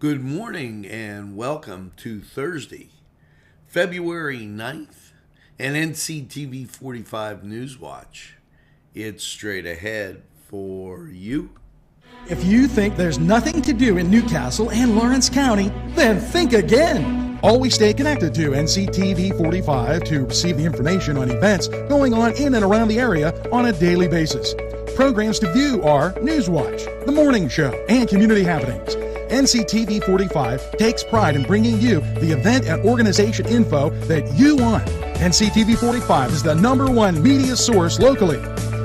Good morning and welcome to Thursday, February 9th, and Nctv45 Newswatch. It's straight ahead for you. If you think there's nothing to do in Newcastle and Lawrence County, then think again. Always stay connected to NCTV45 to receive the information on events going on in and around the area on a daily basis. Programs to view are Newswatch, The Morning Show, and Community Happenings. NCTV45 takes pride in bringing you the event and organization info that you want. NCTV45 is the #1 media source locally.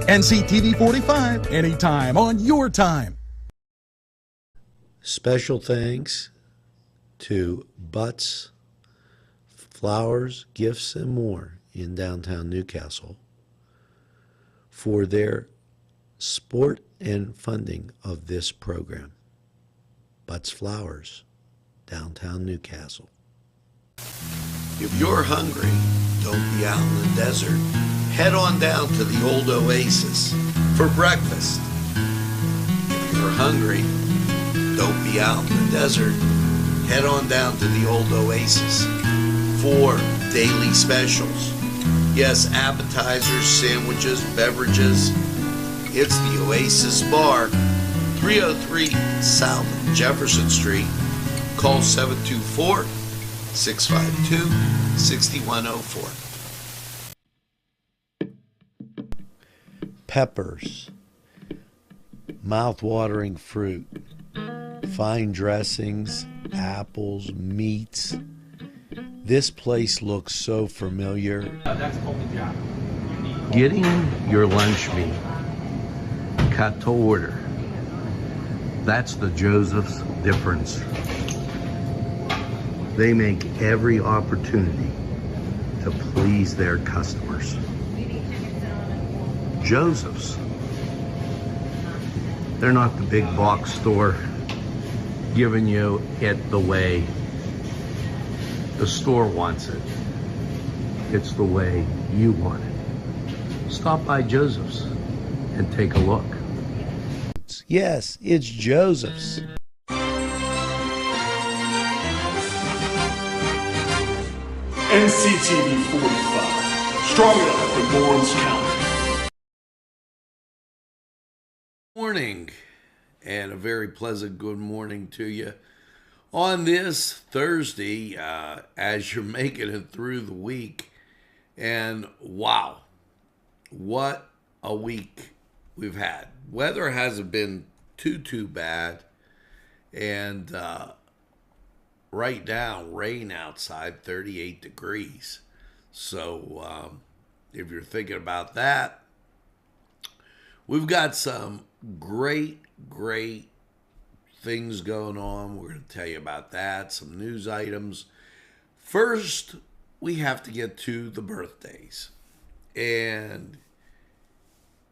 NCTV45, anytime on your time. Special thanks to Butts, Flowers, Gifts, and More in downtown Newcastle for their support and funding of this program. Butts Flowers, downtown Newcastle. If you're hungry, don't be out in the desert. Head on down to the old Oasis for breakfast. If you're hungry, don't be out in the desert. Head on down to the old Oasis for daily specials. Yes, appetizers, sandwiches, beverages. It's the Oasis Bar, 303 South Jefferson Street. Call 724-652-6104. Peppers, mouth-watering fruit, fine dressings, apples, meats. This place looks so familiar. Getting your lunch meat cut to order. That's the Joseph's difference. They make every opportunity to please their customers. Joseph's. They're not the big box store giving you it the way the store wants it. It's the way you want it. Stop by Joseph's and take a look. Yes, it's Joseph's. Nctv45, strong enough for Lawrence County. Morning, and a very pleasant good morning to you on this Thursday as you're making it through the week. And wow, what a week we've had. Weather hasn't been too bad, and right now rain outside, 38 degrees. So if you're thinking about that, we've got some great things going on. We're going to tell you about that, some news items. First, we have to get to the birthdays. And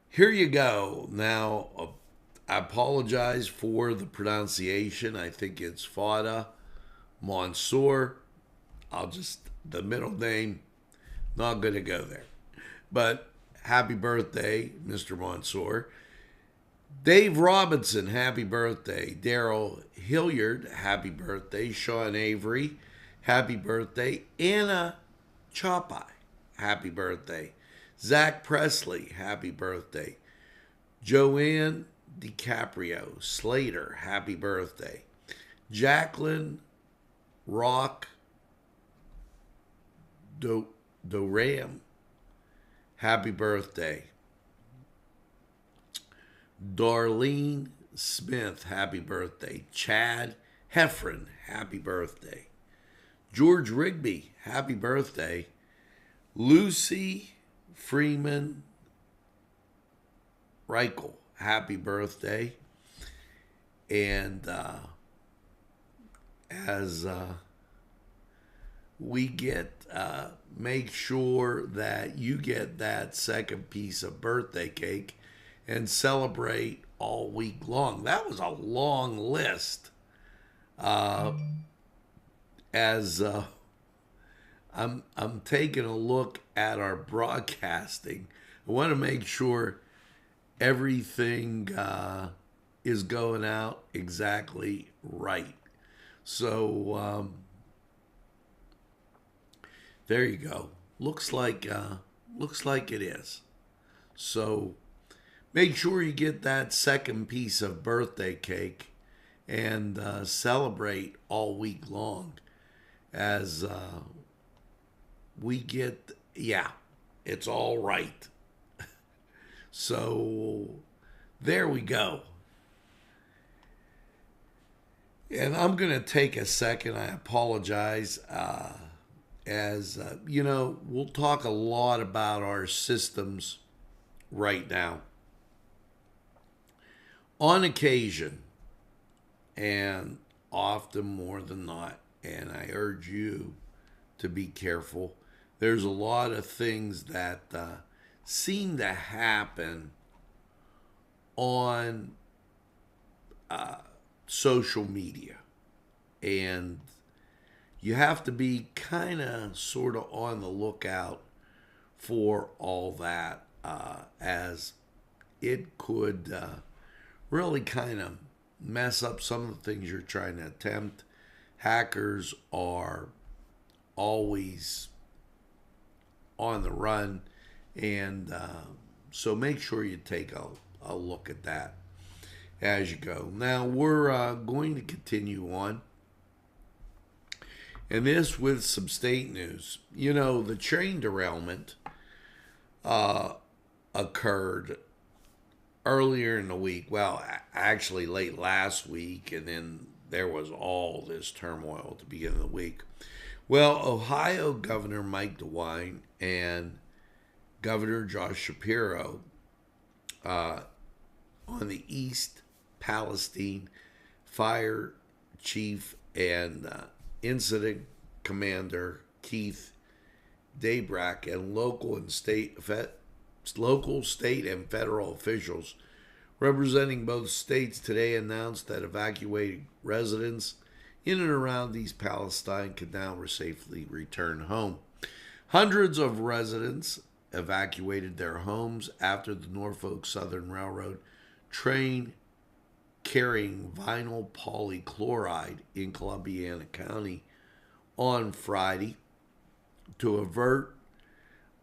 here you go. Now, I apologize for the pronunciation. I think it's Fada Mansour. The middle name, not going to go there. But happy birthday, Mr. Mansour. Dave Robinson, happy birthday. Daryl Hilliard, happy birthday. Sean Avery, happy birthday. Anna Chopai, happy birthday. Zach Presley, happy birthday. Joanne DiCaprio Slater, happy birthday. Jacqueline Rock Doram, happy birthday. Darlene Smith, happy birthday. Chad Heffron, happy birthday. George Rigby, happy birthday. Lucy Freeman Reichel, happy birthday. And as we make sure that you get that second piece of birthday cake and celebrate all week long. That was a long list. As I'm taking a look at our broadcasting, I want to make sure everything is going out exactly right. So there you go. Looks like it is. So make sure you get that second piece of birthday cake and celebrate all week long as we get, yeah, it's all right. So there we go. And I'm going to take a second. I apologize. We'll talk a lot about our systems right now. On occasion, and often more than not, and I urge you to be careful, there's a lot of things that seem to happen on social media. And you have to be kind of sort of on the lookout for all that, as it could really kind of mess up some of the things you're trying to attempt. Hackers are always on the run, and so make sure you take a look at that as you go. Now, we're going to continue on. And this with some state news. You know, the train derailment occurred earlier in the week. Well, actually late last week, and then there was all this turmoil at the beginning of the week. Well, Ohio Governor Mike DeWine and Governor Josh Shapiro on the East Palestine Fire Chief and Incident Commander Keith Daybrak and local, state, and federal officials representing both states today announced that evacuated residents in and around East Palestine could now safely return home. Hundreds of residents evacuated their homes after the Norfolk Southern Railroad train carrying vinyl polychloride in Columbiana County on Friday. To avert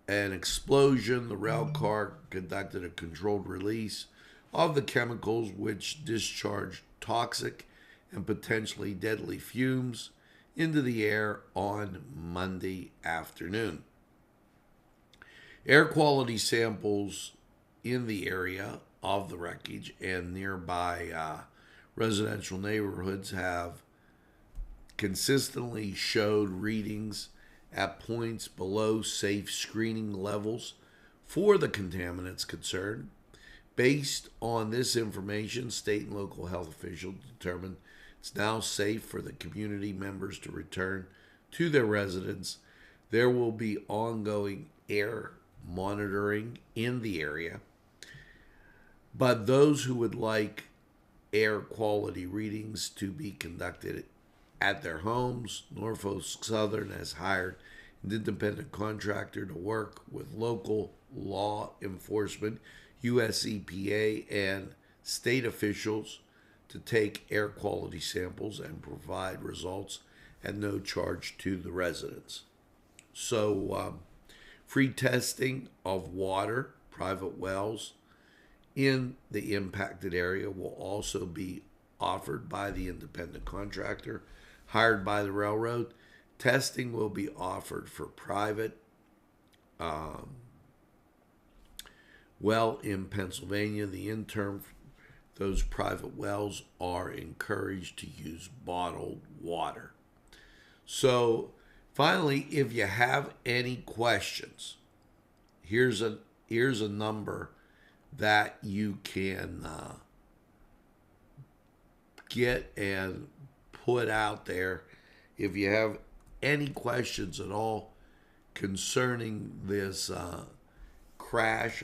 an explosion, the rail car conducted a controlled release of the chemicals which discharged toxic and potentially deadly fumes into the air on Monday afternoon. Air quality samples in the area of the wreckage and nearby residential neighborhoods have consistently showed readings at points below safe screening levels for the contaminants concerned. Based on this information, state and local health officials determined it's now safe for the community members to return to their residence. There will be ongoing air monitoring in the area, but those who would like air quality readings to be conducted at their homes, Norfolk Southern has hired an independent contractor to work with local law enforcement, U.S. EPA, and state officials to take air quality samples and provide results at no charge to the residents. So, free testing of water, private wells in the impacted area will also be offered by the independent contractor hired by the railroad. Testing will be offered for private well in Pennsylvania. The interim, those private wells are encouraged to use bottled water. So finally, if you have any questions, here's a number that you can get and put out there. If you have any questions at all concerning this crash,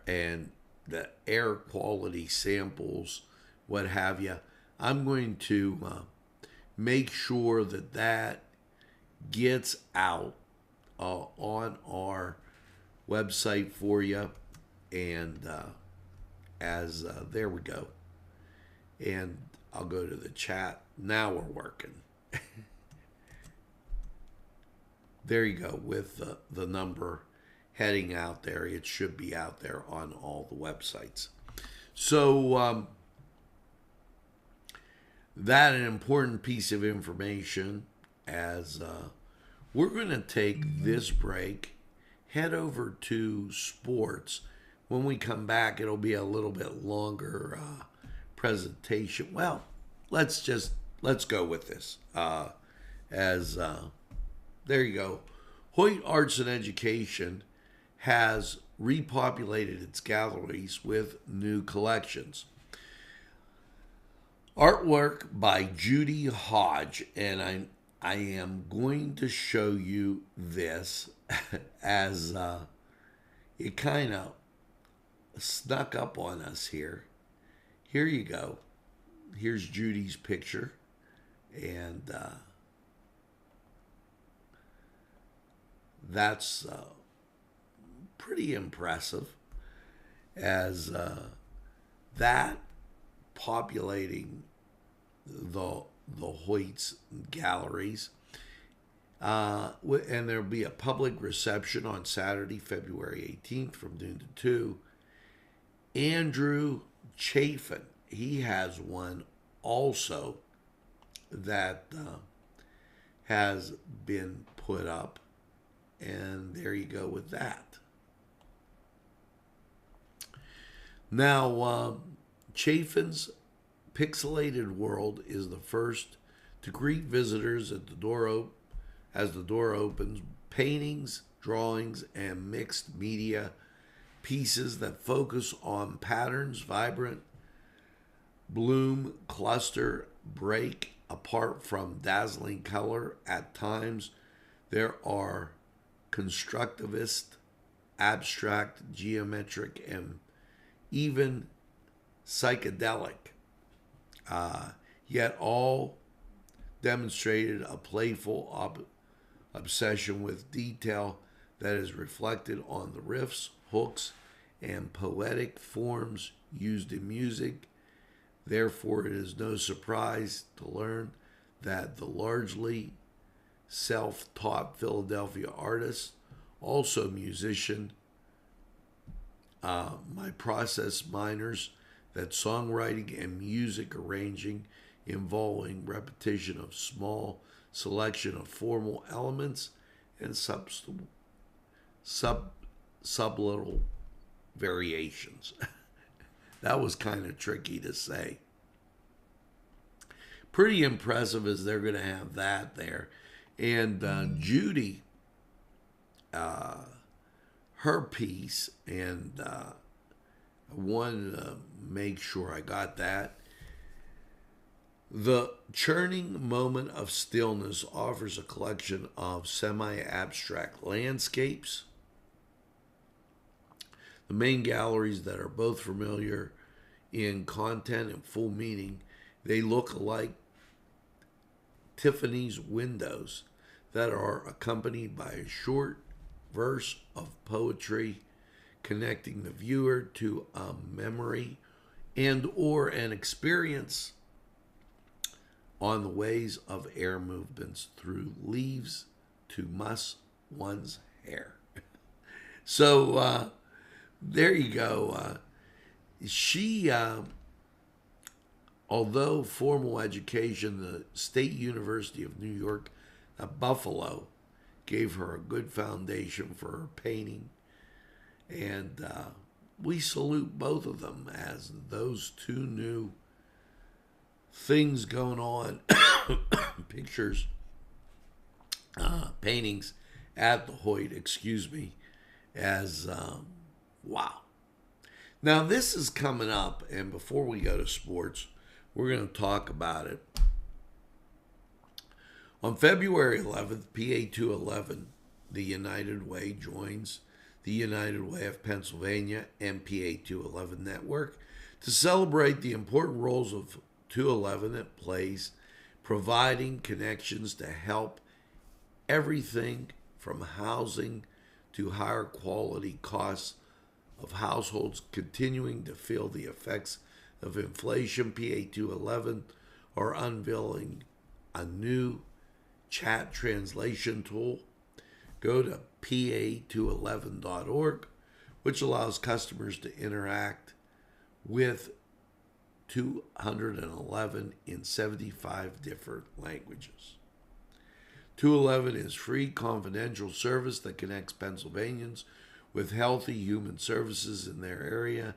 and the air quality samples, what have you, I'm going to make sure that gets out on our website for you. And there we go. And I'll go to the chat. Now we're working. There you go, with the number heading out there. It should be out there on all the websites. So that an important piece of information, as we're going to take this break, head over to sports. When we come back, it'll be a little bit longer presentation. Well, let's go with this. There you go. Hoyt Arts and Education has repopulated its galleries with new collections. Artwork by Judy Hodge, and I am going to show you this as it kind of snuck up on us here. Here you go. Here's Judy's picture, and that's pretty impressive, as that populating the Hoyt's galleries. And there'll be a public reception on Saturday, February 18th from noon to 2. Andrew Chafin, he has one also that has been put up. And there you go with that. Now, Chafin's Pixelated World is the first to greet visitors at the door as the door opens. Paintings, drawings, and mixed media pieces that focus on patterns, vibrant, bloom, cluster, break apart from dazzling color. At times, there are constructivist, abstract, geometric, and even psychedelic, yet all demonstrated a playful obsession with detail that is reflected on the riffs, hooks, and poetic forms used in music. Therefore, it is no surprise to learn that the largely self-taught Philadelphia artist, also musician, my process minors, that songwriting and music arranging involving repetition of small selection of formal elements and sublittle variations. That was kind of tricky to say. Pretty impressive, as they're going to have that there. And Judy, her piece, and I wanted to make sure I got that. The Churning Moment of Stillness offers a collection of semi-abstract landscapes. The main galleries that are both familiar in content and full meaning, they look alike Tiffany's windows that are accompanied by a short verse of poetry connecting the viewer to a memory and or an experience on the ways of air movements through leaves to muss one's hair. So there you go. She, although formal education, the State University of New York at Buffalo gave her a good foundation for her painting. And we salute both of them as those two new things going on, pictures, paintings at the Hoyt, as wow. Now this is coming up, and before we go to sports, we're going to talk about it. On February 11th, PA 211, the United Way joins the United Way of Pennsylvania and PA 211 network to celebrate the important roles of 211 it plays, providing connections to help everything from housing to higher quality costs of households continuing to feel the effects of inflation, PA211 are unveiling a new chat translation tool. Go to pa211.org, which allows customers to interact with 211 in 75 different languages. 211 is free, confidential service that connects Pennsylvanians with healthy human services in their area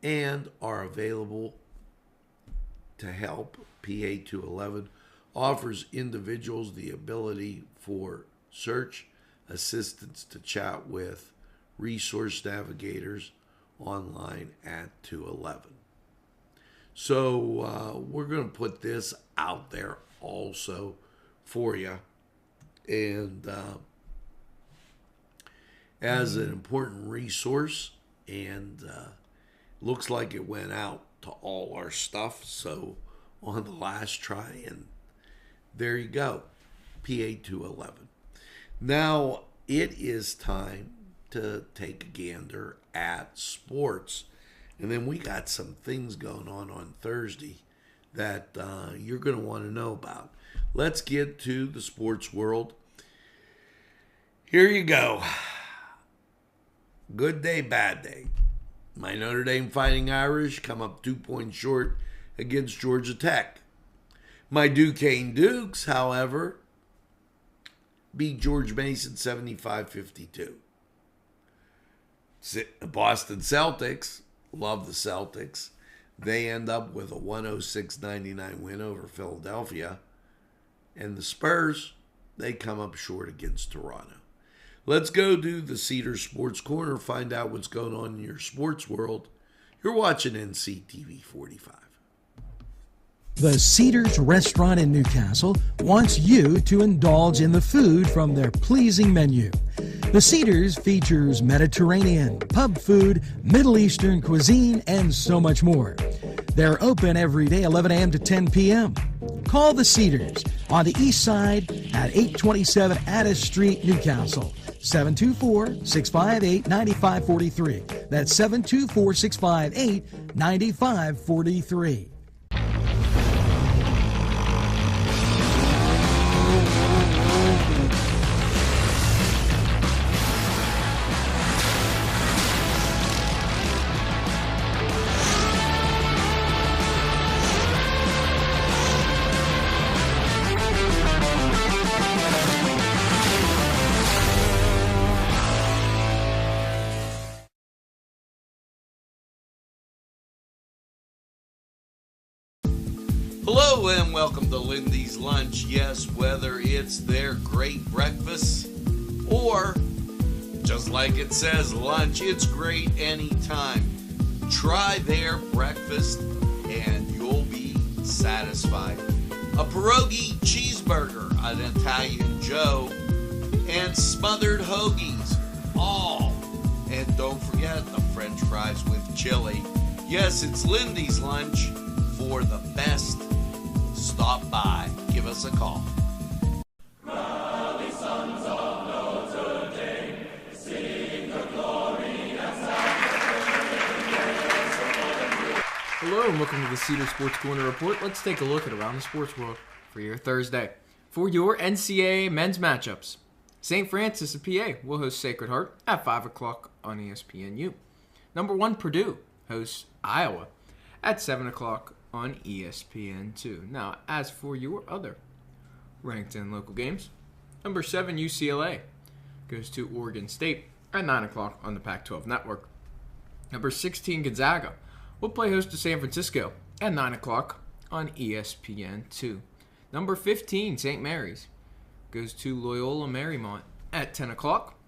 and are available to help. PA211 offers individuals the ability for search assistance to chat with resource navigators online at 211. So we're going to put this out there also for you. And as an important resource, and looks like it went out to all our stuff. So on the last try, and there you go, PA211. Now it is time to take a gander at sports. And then we got some things going on Thursday that you're going to want to know about. Let's get to the sports world. Here you go. Good day, bad day. My Notre Dame Fighting Irish come up 2 points short against Georgia Tech. My Duquesne Dukes, however, beat George Mason 75-52. Boston Celtics, love the Celtics. They end up with a 106-99 win over Philadelphia. And the Spurs, they come up short against Toronto. Let's go do the Cedar Sports Corner, find out what's going on in your sports world. You're watching Nctv45. The Cedars Restaurant in Newcastle wants you to indulge in the food from their pleasing menu. The Cedars features Mediterranean, pub food, Middle Eastern cuisine, and so much more. They're open every day, 11 a.m. to 10 p.m. Call the Cedars on the east side at 827 Addis Street, Newcastle. 724-658-9543. That's 724-658-9543. Hello and welcome to Lindy's Lunch. Yes, whether it's their great breakfast or, just like it says, lunch, it's great anytime. Try their breakfast and you'll be satisfied. A pierogi cheeseburger, an Italian Joe, and smothered hoagies, all. And don't forget the French fries with chili. Yes, it's Lindy's Lunch. For the best, stop by. Give us a call. Rally sons of Notre Dame, sing the glory and salvation. Hello and welcome to the Cedar Sports Corner Report. Let's take a look at around the sports world for your Thursday. For your NCAA men's matchups, St. Francis of PA will host Sacred Heart at 5 o'clock on ESPNU. Number 1, Purdue hosts Iowa at 7 o'clock on ESPN2. Now, as for your other ranked and local games, number 7, UCLA goes to Oregon State at 9 o'clock on the Pac-12 Network. Number 16, Gonzaga will play host to San Francisco at 9 o'clock on ESPN2. Number 15, St. Mary's goes to Loyola Marymount at 10 o'clock.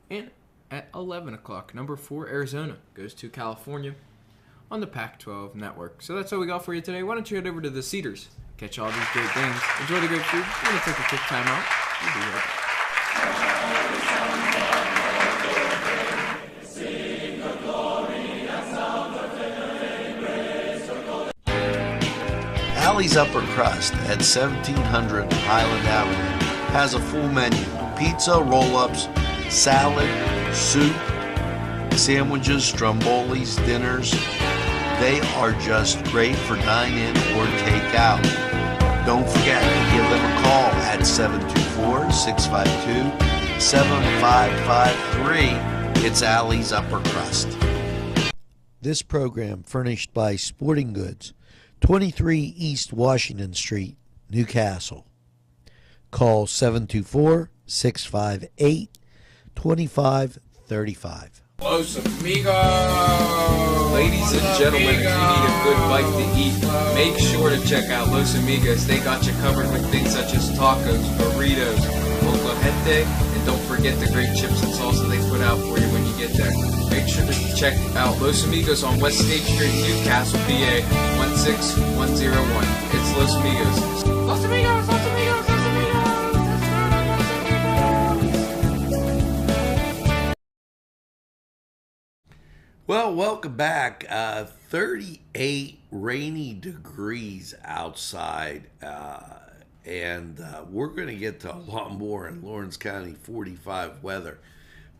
And at 11 o'clock, number 4, Arizona goes to California on the Pac-12 Network. So that's all we got for you today. Why don't you head over to the Cedars, catch all these great games, enjoy the great food. We're going to take a quick time out. We'll be right back. Alley's Upper Crust at 1700 Highland Avenue has a full menu. Pizza, roll-ups, salad, soup, sandwiches, strombolis, dinners, They are just great for dine-in or take-out. Don't forget to give them a call at 724-652-7553. It's Alley's Upper Crust. This program furnished by Sporting Goods, 23 East Washington Street, Newcastle. Call 724-658-2535. Los Amigos! Ladies and gentlemen, if you need a good bite to eat, make sure to check out Los Amigos. They got you covered with things such as tacos, burritos, mocajete, and don't forget the great chips and salsa they put out for you when you get there. Make sure to check out Los Amigos on West State Street, Newcastle, PA, 16101. It's Los Amigos. Los Amigos, Los Amigos, Los Amigos! Well, welcome back. 38 rainy degrees outside, and we're going to get to a lot more in Lawrence County 45 weather,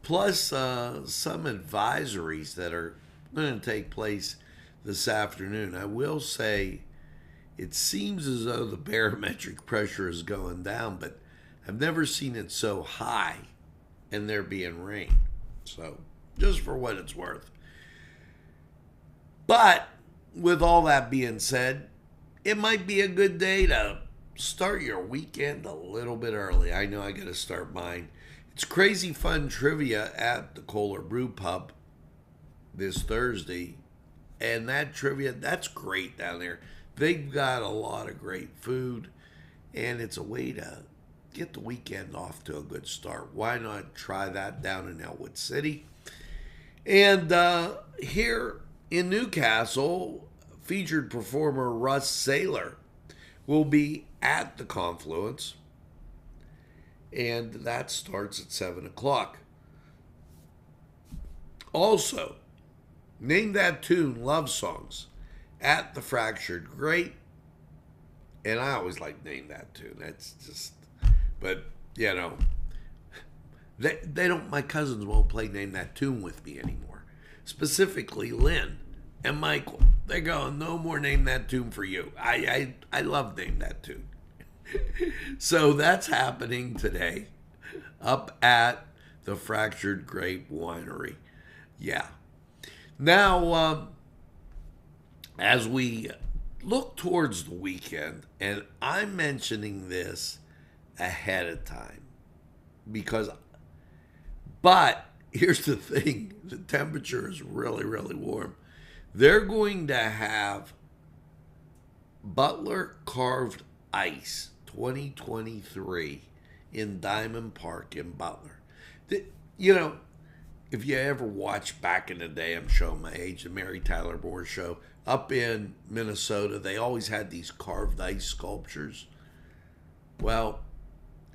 plus some advisories that are going to take place this afternoon. I will say it seems as though the barometric pressure is going down, but I've never seen it so high and there being rain. So just for what it's worth. But with all that being said, it might be a good day to start your weekend a little bit early. I know I got to start mine. It's crazy fun trivia at the Kohler Brew Pub this Thursday. And that trivia, that's great down there. They've got a lot of great food. And it's a way to get the weekend off to a good start. Why not try that down in Elwood City? And here in Newcastle, featured performer Russ Saylor will be at the Confluence, and that starts at 7 o'clock. Also, Name That Tune love songs at the Fractured Grape, and I always like Name That Tune. That's just, but you know, they don't. My cousins won't play Name That Tune with me anymore. Specifically, Lynn and Michael. They're going, no more Name That Tune for you. I love Name That Tune. So that's happening today up at the Fractured Grape Winery. Yeah. Now, as we look towards the weekend, and I'm mentioning this ahead of time but here's the thing, the temperature is really, really warm. They're going to have Butler Carved Ice 2023 in Diamond Park in Butler. You know, if you ever watched back in the day, I'm showing my age, the Mary Tyler Moore Show, up in Minnesota, they always had these carved ice sculptures. Well,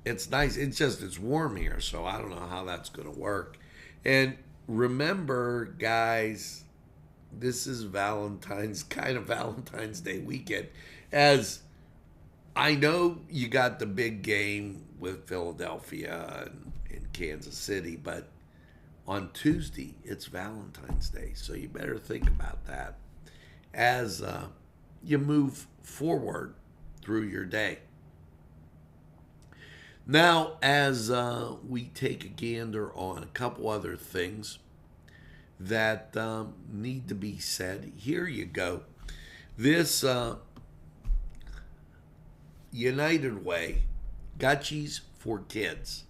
it's nice. It's warm here, so I don't know how that's going to work. And remember, guys, this is Valentine's Day weekend. As I know you got the big game with Philadelphia and Kansas City, but on Tuesday, it's Valentine's Day. So you better think about that as you move forward through your day. Now, as we take a gander on a couple other things that need to be said, here you go. This United Way, Gutchies for Kids.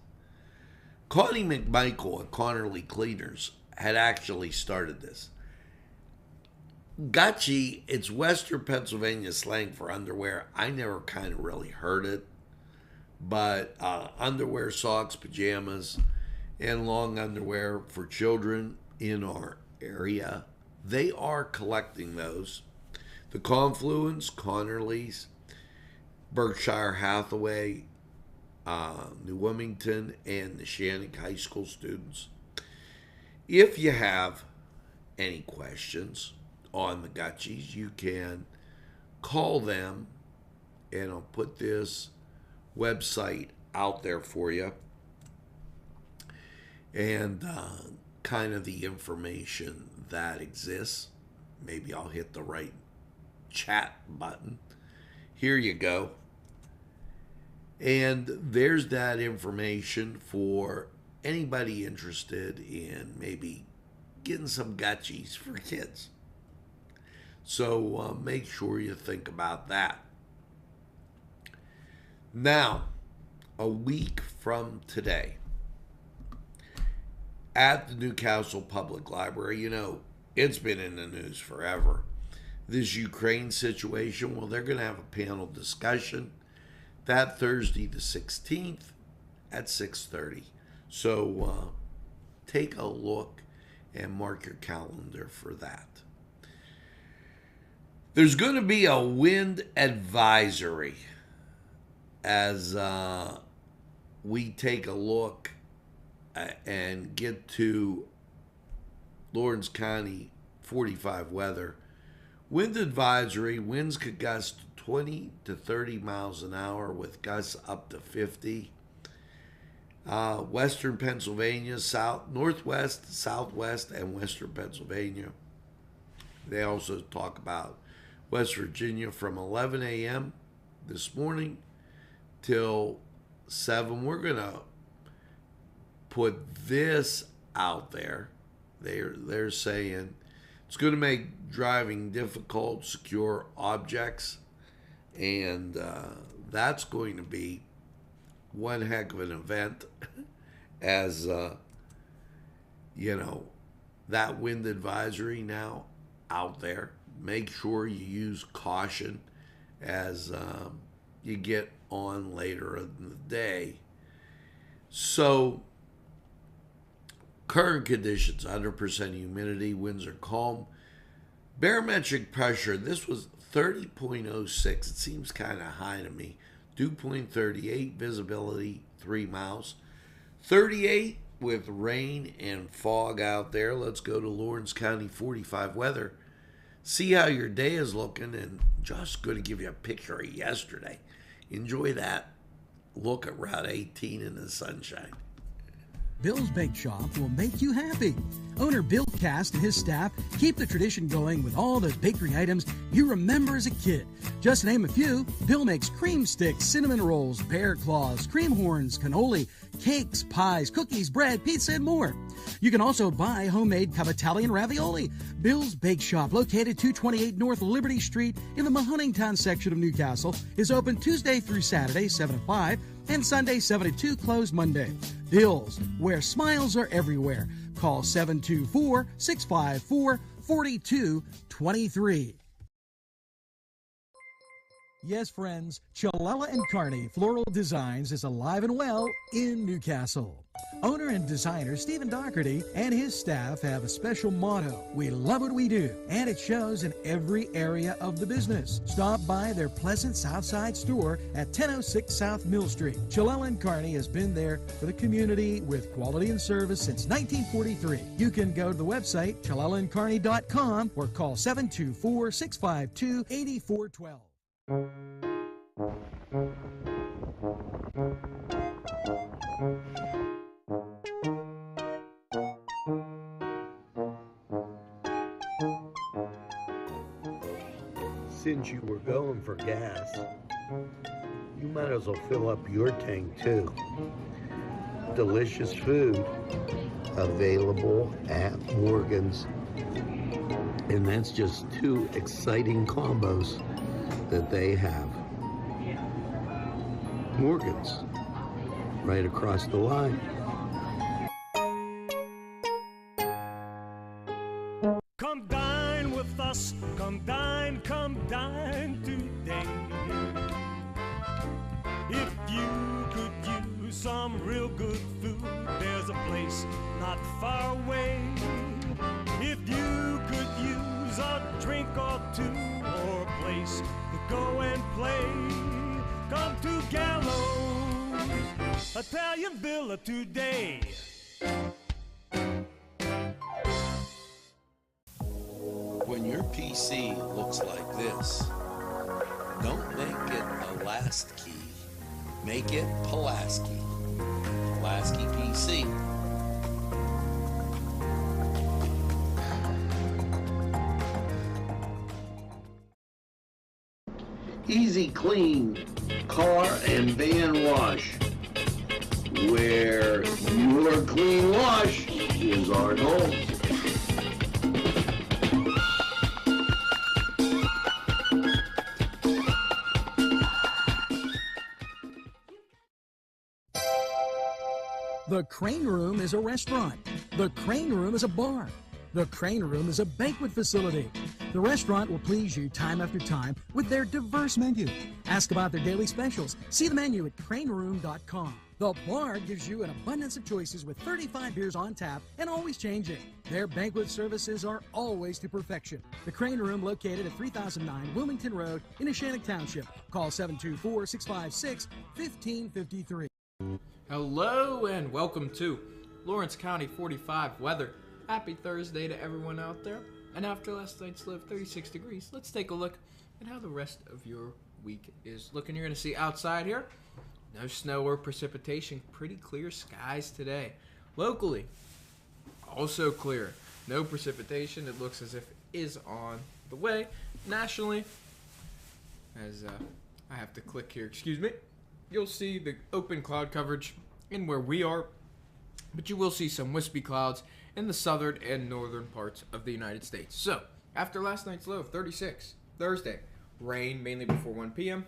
Connie McMichael at Connerly Cleaners had actually started this. Gutchie, it's Western Pennsylvania slang for underwear. I never kind of really heard it. But underwear, socks, pajamas, and long underwear for children in our area, they are collecting those. The Confluence, Connerly's, Berkshire Hathaway, New Wilmington, and the Shannon High School students. If you have any questions on the Gutchies, you can call them, and I'll put this website out there for you, and kind of the information that exists. maybe I'll hit the right chat button. Here you go. And there's that information for anybody interested in maybe getting some gutchies for kids. So make sure you think about that. Now, a week from today, at the Newcastle Public Library, you know, it's been in the news forever. This Ukraine situation, well, they're going to have a panel discussion that Thursday the 16th at 6:30. So take a look and mark your calendar for that. There's going to be a wind advisory as we take a look and get to Lawrence County 45 weather. Wind advisory, winds could gust 20 to 30 miles an hour with gusts up to 50. Western Pennsylvania, northwest, southwest, and western Pennsylvania. They also talk about West Virginia from 11 a.m. this morning till 7. We're going to put this out there. They're saying it's going to make driving difficult, secure objects, and that's going to be one heck of an event as, you know, that wind advisory now out there. Make sure you use caution as you get on later in the day. So, current conditions, 100% humidity, winds are calm. Barometric pressure, this was 30.06. It seems kind of high to me. Dew point 38, visibility 3 miles. 38 with rain and fog out there. Let's go to Lawrence County 45 weather. See how your day is looking, and just going to give you a picture of yesterday. Enjoy that look at Route 18 in the sunshine. Bill's Bake Shop will make you happy. Owner Bill Cast and his staff keep the tradition going with all the bakery items you remember as a kid. Just to name a few, Bill makes cream sticks, cinnamon rolls, bear claws, cream horns, cannoli, cakes, pies, cookies, bread, pizza, and more. You can also buy homemade cavatelli and ravioli. Bill's Bake Shop, located 228 North Liberty Street in the Mahoningtown section of Newcastle, is open Tuesday through Saturday, 7 to 5, and Sunday, 7 to 2, closed Monday. Bill's, where smiles are everywhere. Call 724-654-4223. Yes, friends, Chalella and Carney Floral Designs is alive and well in Newcastle. Owner and designer Stephen Doherty and his staff have a special motto: we love what we do, and it shows in every area of the business. Stop by their pleasant Southside store at 1006 South Mill Street. Chalella and Carney has been there for the community with quality and service since 1943. You can go to the website chalellaandcarney.com or call 724-652-8412. Since you were going for gas, you might as well fill up your tank too. Delicious food available at Morgan's. And that's just 2 exciting combos that they have. Morgan's, right across the line. Come dine with us, come dine today. If you could use some real good food, there's a place not far away. If you could use a drink or two, or a place to go and play, come to Gallows Italian Villa today. When your PC looks like this, don't make it a last key. Make it Pulaski. Pulaski PC. Easy Clean Car and Van Wash, where your clean wash is our goal. The Crane Room is a restaurant. The Crane Room is a bar. The Crane Room is a banquet facility. The restaurant will please you time after time with their diverse menu. Ask about their daily specials. See the menu at craneroom.com. The bar gives you an abundance of choices with 35 beers on tap and always changing. Their banquet services are always to perfection. The Crane Room, located at 3009 Wilmington Road in Neshannock Township. Call 724-656-1553. Hello and welcome to Lawrence County 45 weather. Happy Thursday to everyone out there. And after last night's low of 36 degrees, let's take a look at how the rest of your week is looking. You're going to see outside here, no snow or precipitation, pretty clear skies today. Locally, also clear, no precipitation. It looks as if it is on the way. Nationally, as I have to click here, excuse me, you'll see the open cloud coverage in where we are, but you will see some wispy clouds in the southern and northern parts of the United States. So, after last night's low of 36, Thursday, rain mainly before 1 p.m.,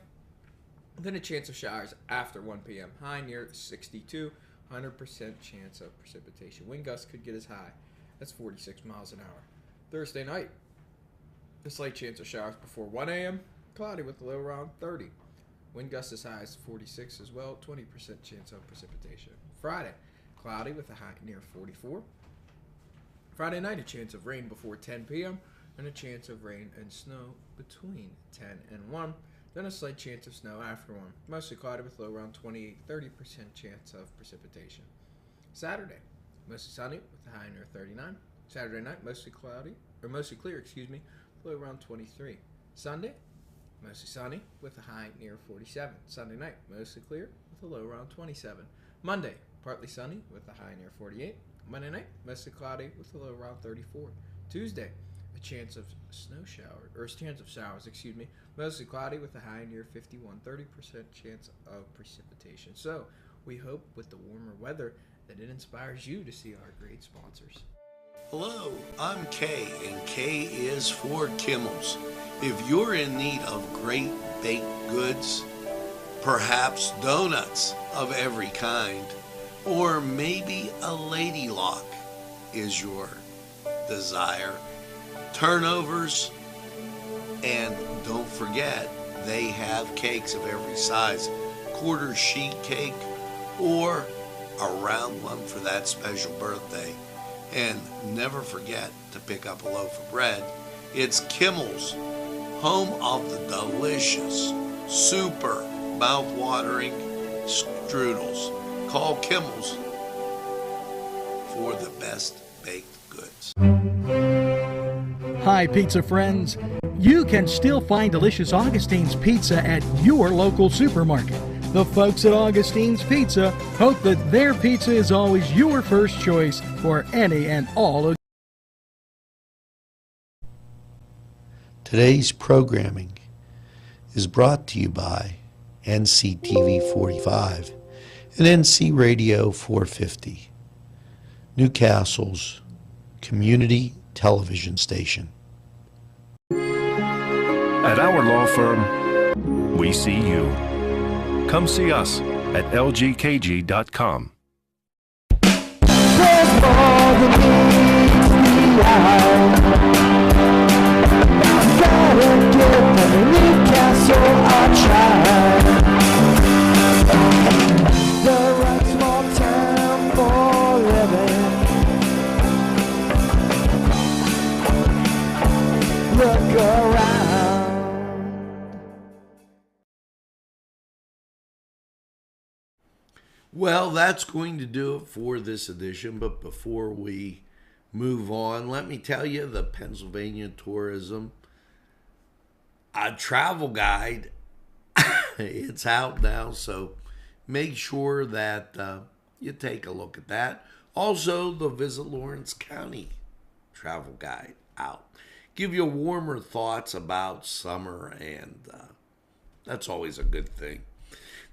then a chance of showers after 1 p.m., high near 62, 100% chance of precipitation. Wind gusts could get as high as 46 miles an hour. Thursday night, a slight chance of showers before 1 a.m., cloudy with a low around 30. Wind gusts as high as 46 as well, 20% chance of precipitation. Friday, cloudy with a high near 44. Friday night, a chance of rain before 10 p.m. and a chance of rain and snow between 10 and 1. Then a slight chance of snow after 1. Mostly cloudy with low around 28, 30% chance of precipitation. Saturday, mostly sunny with a high near 39. Saturday night, mostly clear, low around 23. Sunday, mostly sunny with a high near 47. Sunday night, mostly clear with a low around 27. Monday, partly sunny with a high near 48. Monday night, mostly cloudy with a low around 34. Tuesday, a chance of showers, mostly cloudy with a high near 51, 30% chance of precipitation. So, we hope with the warmer weather that it inspires you to see our great sponsors. Hello, I'm Kay, and K is for Kimmel's. If you're in need of great baked goods, perhaps donuts of every kind, or maybe a lady lock is your desire, turnovers, and don't forget, they have cakes of every size, quarter sheet cake or a round one for that special birthday. And never forget to pick up a loaf of bread. It's Kimmel's, home of the delicious, super mouth-watering strudels. Call Kimmel's for the best baked goods. Hi, pizza friends. You can still find delicious Augustine's Pizza at your local supermarket. The folks at Augustine's Pizza hope that their pizza is always your first choice for any and all. Today's programming is brought to you by Nctv45 and NC Radio 450, Newcastle's community television station. At our law firm, we see you. Come see us at lgkg.com. Look around. Well, that's going to do it for this edition, but before we move on, let me tell you the Pennsylvania Tourism Travel Guide, it's out now, so make sure that you take a look at that. Also, the Visit Lawrence County Travel Guide out. Give you warmer thoughts about summer and That's always a good thing.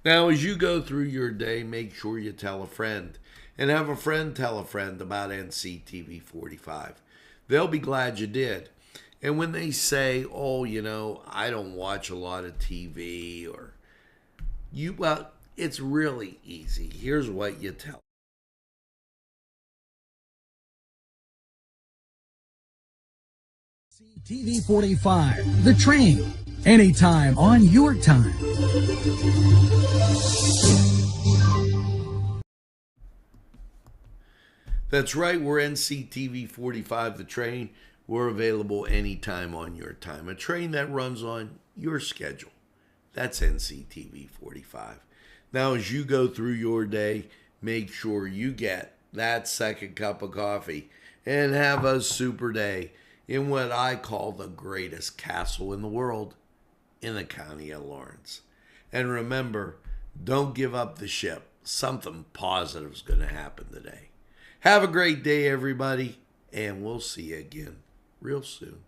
Now, as you go through your day, make sure you tell a friend. And have a friend tell a friend about NCTV45. They'll be glad you did. And when they say, oh, I don't watch a lot of TV, or well, it's really easy. Here's what you tell. TV45, The Train, anytime on your time. That's right, we're NCTV45, The Train. We're available anytime on your time. A train that runs on your schedule. That's NCTV45. Now, as you go through your day, make sure you get that second cup of coffee and have a super day in what I call the greatest castle in the world, in the county of Lawrence. And remember, don't give up the ship. Something positive is going to happen today. Have a great day, everybody, and we'll see you again real soon.